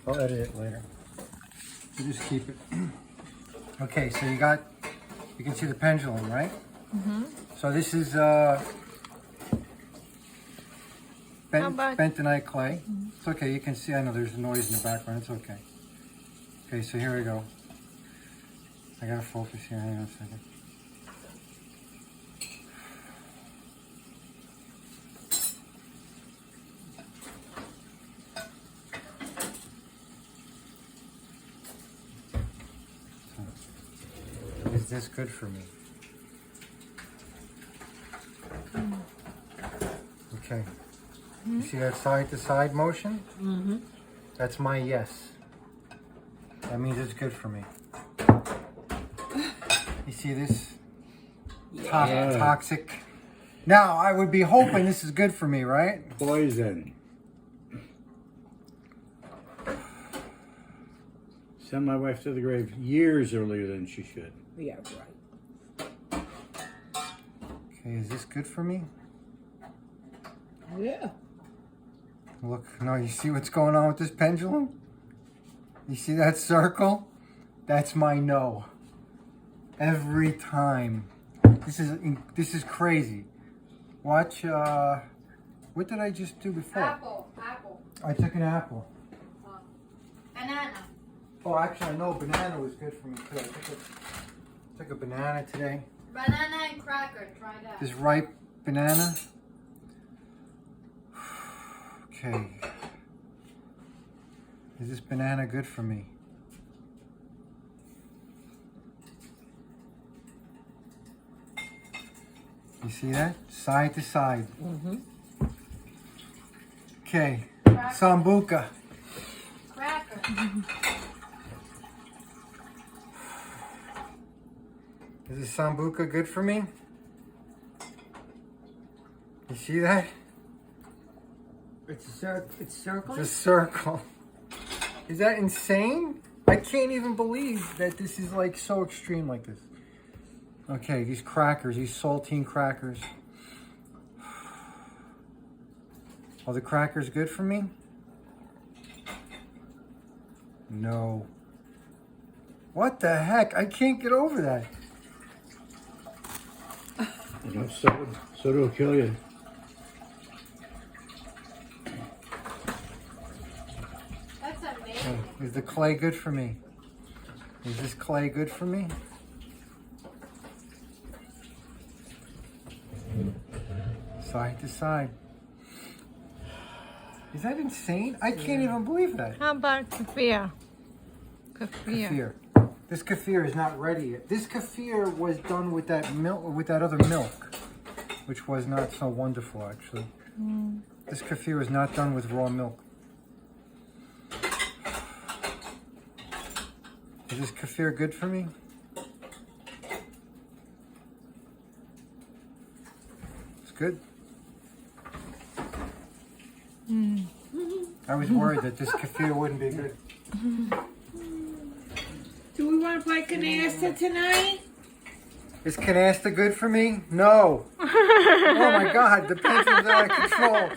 I'll edit it later. You just keep it. Okay, so you can see the pendulum, right? Mm-hmm. So this is bentonite clay. Mm-hmm. It's okay, you can see, I know there's noise in the background, it's okay. Okay, so here we go. I gotta focus here, hang on a second. Is this good for me? Okay. You see that side to side motion? Mm-hmm. That's my yes. That means it's good for me. You see this? Toxic. Now, I would be hoping this is good for me, right? Poison. Sent my wife to the grave years earlier than she should. Yeah, right. Okay, is this good for me? Yeah. Look, no, you see what's going on with this pendulum? You see that circle? That's my no. Every time. This is crazy. Watch, what did I just do before? Apple. I took an apple. Banana. Oh, actually, I know banana was good for me too. I took a banana today. Banana and cracker. Try that. This ripe banana. Okay. Is this banana good for me? You see that? Side to side. Mm-hmm. Okay. Sambuca. Cracker. Is this sambuca good for me? You see that? It's circle. It's a circle. Is that insane? I can't even believe that this is like so extreme like this. Okay, these crackers, these saltine crackers. Are the crackers good for me? No. What the heck? I can't get over that. You know, so it'll kill you. That's amazing. Is the clay good for me? Is this clay good for me? Side to side. Is that insane? I can't even believe that. How about kefir? Kefir. This kefir is not ready yet. This kefir was done with that milk, with that other milk, which was not so wonderful actually. This kefir is not done with raw milk. Is this kefir good for me? It's good. I was worried that this kefir wouldn't be good. Do we want to play canasta tonight? Is canasta good for me? No. Oh my God, the pendulum's out of control.